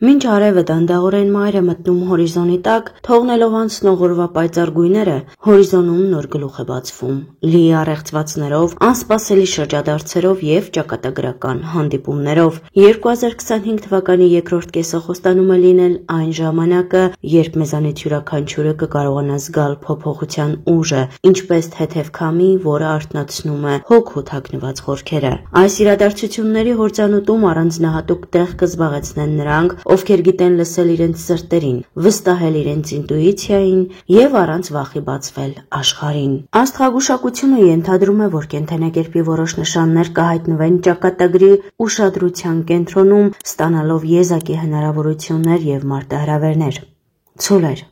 Մինչ արևը դանդաղորեն մայր է մտնում հորիզոնի տակ, թողնելով անցնող օրվա պայծառ գույները, հորիզոնում նոր գլուխ է բացվում, լի առեղծվածներով, անսպասելի շրջադարձերով և ճակատագրական հանդիպումներով։ 2025 թվականի երկրորդ կեսը խոստանում է լինել այն ժամանակը, երբ մեզանից յուրաքանչյուրը կկարողանա զգալ փոփոխության ուժը, ինչպես թեթև քամի, որը արթնացնում է հոգու թաքնված խորքերը։ Այս իրադարձությունների հորձանուտում առանձնահատուկ տեղ կզբաղեցնեն նրանք, ովքեր գիտեն լսել իրենց սրտերին, վստահել իրենց ինտուիցիային և առանց վախի բացվել աշխարհին։ Աստղագուշակությունը ենթադրում է, որ կենդանակերպի որոշ նշաններ կհայտնվեն ճակատագրի ուշադրության կենտրոնում, ստանալով եզակի հնարավորություններ և մարտահրավերներ։ Ցուլեր։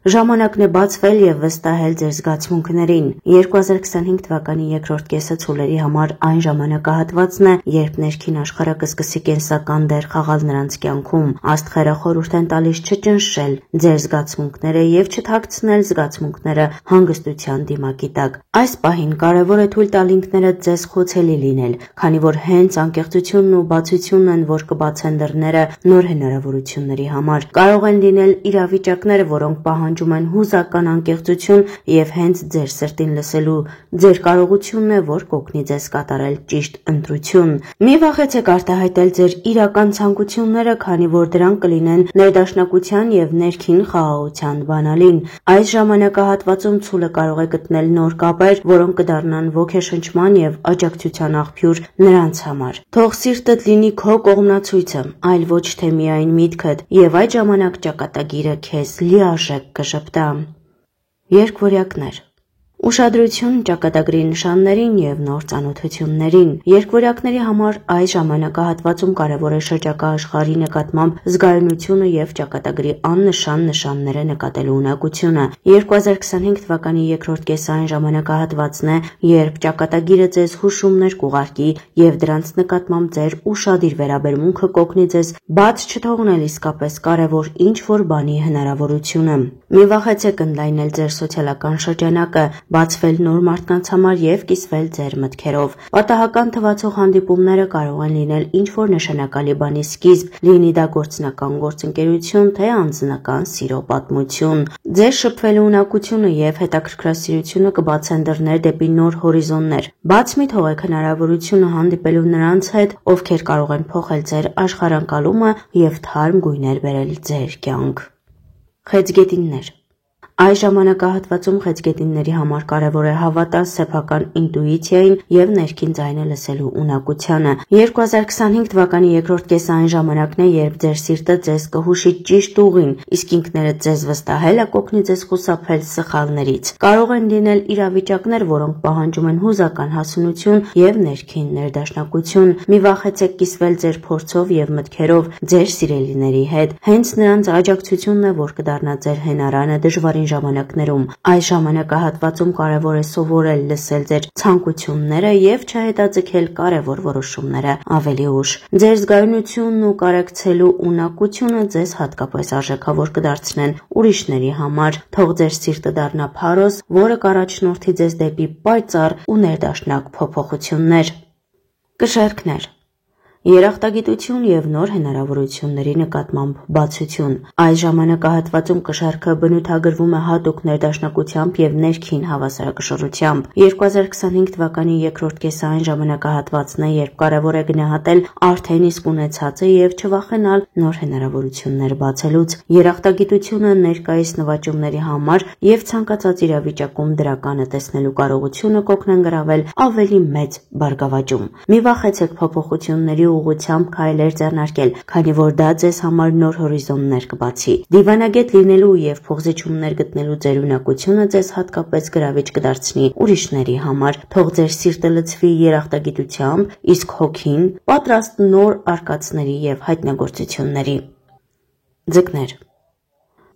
Ժամանակն է բացվել և վստահել ձեր զգացմունքներին։ 2025 թվականի երկրորդ կեսը ցուլերի համար այն ժամանակահատվածն է, երբ ներքին աշխարհը կսկսի կենսական դեր խաղալ նրանց կյանքում։ Աստղերը խորհուրդ են տալիս չճնշել ձեր զգացմունքները և չթաքցնել զգացմունքները հանգստության դիմակի տակ։ Այս պահին կարևոր է թույլ տալ ինքներդ ձեզ խոցելի լինել, քանի որ հենց անկեղծությունն ու բացությունն են, որ կբացեն դռները նոր հնարավորությունների համար։ Կարող են լինել իրավիճակներ, որոնք պահանջում են հուզական անկեղծություն, և հենց ձեր սրտին լսելու ձեր կարողությունն է, որ կօգնի ձեզ կատարել ճիշտ ընտրություն։ Մի վախեցեք արտահայտել ձեր իրական ցանկությունները, քանի որ դրանք կլինեն ներդաշնակության և ներքին խաղաղության բանալին։ Այս ժամանակահատվածում ցուլը կարող է գտնել նոր կապեր, որոնք կդառնան ոգեշնչման և աջակցության աղբյուր նրանց համար։ Թող սիրտդ լինի քո կողմնացույցը, այլ ոչ թե միայն միտքդ, և այդ ժամանակ ճակատագիրը քեզ լիարժեք կժպտա։ Երկվորյակներ։ Ուշադրություն ճակատագրի նշաններին և նոր ծանոթություններին։ Երկվորյակների համար այս ժամանակահատվածում կարևոր է շրջակա աշխարհի նկատմամբ զգայունությունը և ճակատագրի աննշան նշանները նկատելու ունակությունը։ 2025 թվականի երկրորդ կեսը այն ժամանակահատվածն է, երբ ճակատագիրը ձեզ հուշումներ կուղարկի և դրանց նկատմամբ ձեր ուշադիր վերաբերմունքը կօգնի ձեզ բաց չթողնել իսկապես կարևոր ինչ-որ բանի հնարավորությունը։ Մի վախեցեք ընդլայնել ձեր սոցիալական շրջանակը, բացվել նոր մարդկանց համար և կիսվել ձեր մտքերով։ Պատահական թվացող հանդիպումները կարող են լինել ինչ-որ նշանակալի բանի սկիզբ, լինի դա գործնական գործընկերություն, թե անձնական սիրո պատմություն։ Ձեր շփվելու ունակությունը և հետաքրքրասիրությունը կբացեն դռներ դեպի նոր հորիզոններ։ Բաց մի թողեք հնարավորությունը հանդիպելու նրանց հետ, ովքեր կարող են փոխել ձեր աշխարհընկալումը և թարմ գույներ բերել ձեր կյանք։ Խեցգետիններ։ Այս ժամանակահատվածում խեցգետինների համար կարևոր է հավատալ սեփական ինտուիցիային և ներքին ձայնը լսելու ունակությանը։ 2025 թվականի երկրորդ կեսը այն ժամանակն է, երբ ձեր սիրտը ձեզ կհուշի ճիշտ ուղին, իսկ ինքներդ ձեզ վստահելը կօգնի ձեզ խուսափել սխալներից։ Կարող են լինել իրավիճակներ, որոնք պահանջում են հուզական հասունություն և ներքին ներդաշնակություն։ Մի վախեցեք կիսվել ձեր փորձով և մտքերով ձեր սիրելիների հետ։ Հենց նրանց աջակցությունն է, որ կդառնա ձեր հենարանը դժվարին ժամանակներում։ Այս ժամանակահատվածում կարևոր է սովորել լսել ձեր ցանկությունները և չհետաձգել կարևոր որոշումները ավելի ուշ։ Ձեր զգայունությունն ու կարեկցելու ունակությունը ձեզ հատկապես արժեքավոր կդարձնեն ուրիշների համար։ Թող ձեր սիրտը դառնա փարոս, որը կառաջնորդի ձեզ դեպի պայծառ ու ներդաշնակ փոփոխություններ։ Կշեռքներ։ Երախտագիտություն և նոր հնարավորությունների նկատմամբ բացություն։ Այս ժամանակահատվածում կշեռքը բնութագրվում է հատուկ ներդաշնակությամբ և ներքին հավասարակշռությամբ։ 2025 թվականի երկրորդ կեսը այն ժամանակահատվածն է, երբ կարևոր է գնահատել արդեն իսկ ունեցածը և չվախենալ նոր հնարավորություններ բացելուց։ Երախտագիտությունը ներկայիս նվաճումների համար և ցանկացած իրավիճակում դրականը տեսնելու կարողությունը կօգնեն գրավել ավելի մեծ բարգավաճում։ Մի վախեցեք փոփոխությունների ուղղությամբ քայլեր ձեռնարկել, քանի որ դա ձեզ համար նոր հորիզոններ կբացի։ Դիվանագետ լինելու և փոխզիջումներ գտնելու ձեր ունակությունը ձեզ հատկապես գրավիչ կդարձնի ուրիշների համար։ Թող ձեր սիրտը լցվի երախտագիտությամբ, իսկ հոգին պատրաստ նոր արկածների և հայտնագործությունների։ Ձկներ։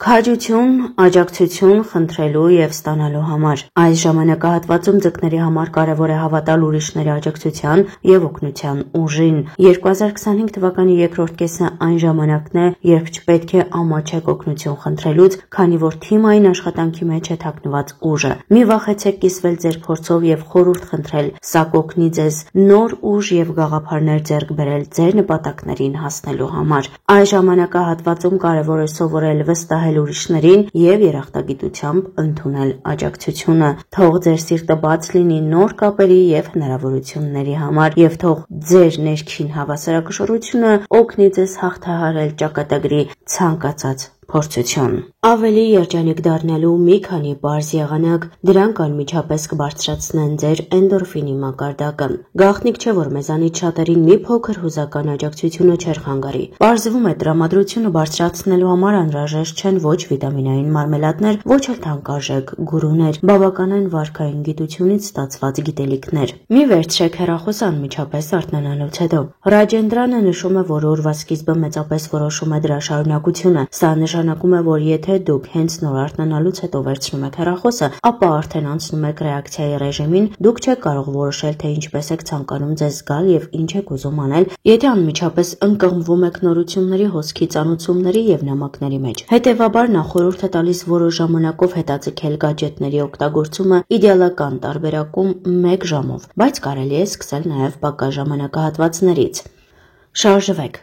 Քաջություն, աջակցություն խնդրելու և ստանալու համար։ Այս ժամանակահատվածում ձկների համար կարևոր է հավատալ ուրիշների աջակցության և օգնության ուժին։ 2025 թվականի երկրորդ կեսը այն ժամանակն է, երբ չպետք է ամաչեք օգնություն խնդրելուց, քանի որ թիմային աշխատանքի մեջ է թաքնված ուժը։ Մի վախեցեք կիսվել ձեր փորձով և խորհուրդ խնդրել, սա կօգնի ձեզ նոր ուժ և գաղափարներ ձեռք բերել ձեր նպատակներին հասնելու համար։ Այս ժամանակահատվածում կարևոր է սովորել վստահել ուրիշներին և երախտագիտությամբ ընդունել աջակցությունը։ Թող ձեր սիրտը բաց լինի նոր կապերի և հնարավորությունների համար, և թող ձեր ներքին հավասարակշռությունը օգնի ձեզ հաղթահարել ճակատագրի ցանկացած փորձություն։ Ավելի երջանիկ դառնալու մի քանի պարզ եղանակ, դրանք անմիջապես կբարձրացնեն ձեր էնդորֆինի մակարդակը։ Գաղտնիք չէ, որ մեզանից շատերին մի փոքր հուզական աջակցությունը չէր խանգարի։ Պարզվում է, տրամադրությունը բարձրացնելու համար անհրաժեշտ չեն ոչ վիտամինային մարմելադներ, ոչ էլ թանկարժեք գուրուներ, բավականին վարքային գիտությունից ստացված գիտելիքներ։ Մի վերցրեք հեռախոսը անմիջապես արթնանալուց հետո։ Ռաջենդրանը նշում է, որ օրվա սկիզբը մեծապես որոշում է դրա շարունակությունը։ Սա նշանակում է, որ եթե դուք հենց նոր արթնանալուց հետո վերցնում եք հեռախոսը, ապա արդեն անցնում եք ռեակցիայի ռեժիմին, դուք չեք կարող որոշել, թե ինչպես եք ցանկանում ձեզ զգալ և ինչ եք ուզում անել, եթե անմիջապես ընկղմվում եք նորությունների հոսքի, ծանուցումների և նամակների մեջ։ Հետևաբար, նա խորհուրդ է տալիս որոշ ժամանակով հետաձգել գadgetների օգտագործումը իդեալական տարբերակում 1 ժամով, բայց կարելի է սկսել նաև պակաս ժամանակահատվածներից։ Շարժվեք։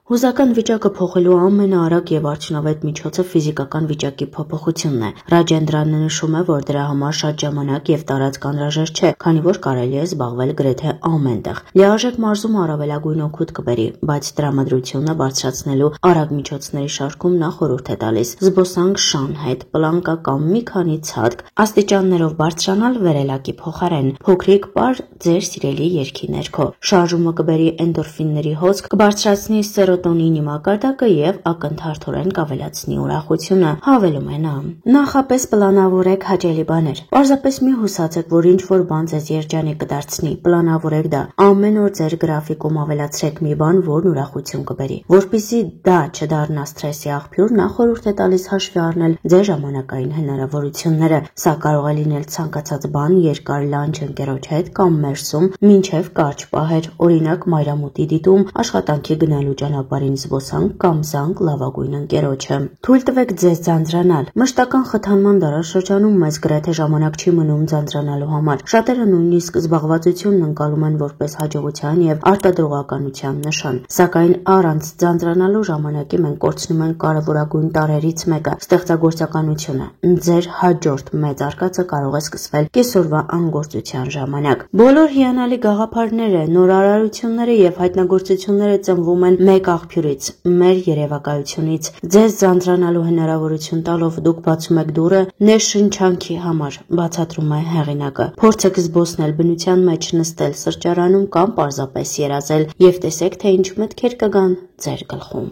Հուզական վիճակը փոխելու ամենաարագ և արդյունավետ միջոցը ֆիզիկական վիճակի փոփոխությունն է։ Ռաջենդրանը նշում է, որ դրա համար շատ ժամանակ և տարածք անհրաժեշտ չէ, քանի որ կարելի է զբաղվել գրեթե ամենտեղ։ Լիարժեք մարզումը առավելագույն օգուտ կբերի, բայց տրամադրությունը բարձրացնելու արագ միջոցների շարքում նա խորհուրդ է տալիս զբոսանք շան հետ, պլանկա կամ մի քանի ցատկ, աստիճաններով բարձրանալ վերելակի փոխարեն, փոքրիկ պար ձեր սիրելի երգի ներքո։ Շարժումը կբերի էնդորֆինների հոսք, կբարձրացնի սերոտոնինի մակարդակը և ակնթարթորեն կավելացնի ուրախությունը, հավելում է նա։ Նախապես պլանավորեք հաճելի բաներ։ Պարզապես մի հուսացեք, որ ինչ-որ բան ձեզ երջանիկ կդարձնի, պլանավորեք դա։ Ամեն օր ձեր գրաֆիկում ավելացրեք մի բան, որն ուրախություն կբերի։ Որպեսզի դա չդառնա սթրեսի աղբյուր, նա խորհուրդ է տալիս հաշվի առնել ձեր ժամանակային հնարավորությունները։ Սա կարող է լինել ցանկացած բան, երկար լանչ ընկերոջ հետ կամ ներսում մինչև կարճ պահեր, օրինակ մայրամուտի դիտում, աշխատանքի գնալու ճանապարհին զբոսանք կամ զանգ լավագույն ընկերոջը։ Թույլ տվեք ձեզ ձանձրանալ։ Մշտական խթանման դարաշրջանում մեզ գրեթե ժամանակ չի մնում ձանձրանալու համար։ Շատերը նույնիսկ զբաղվածությունն ընկալում են որպես հաջողության և արտադրողականության նշան։ Սակայն առանց ձանձրանալու ժամանակի մենք կորցնում ենք կարևորագույն տարրերից մեկը՝ ստեղծագործականությունը։ Ձեր հաջորդ մեծ արկածը կարող է սկսվել կեսօրվա անգործության ժամանակ։ Բոլոր հիանալի գաղափարները, նորարարությունները և հայտնագործությունները ծնվում են մեկ աղբյուրից՝ մեր երևակայությունից։ Ձեզ ձանձրանալու հնարավորություն տալով դուք բացում եք դուռը ներշնչանքի համար, բացատրում է հեղինակը։ Փորձեք զբոսնել բնության մեջ, նստել սրճարանում կամ պարզապես երազել և տեսեք, թե ինչ մտքեր կգան ձեր գլխում։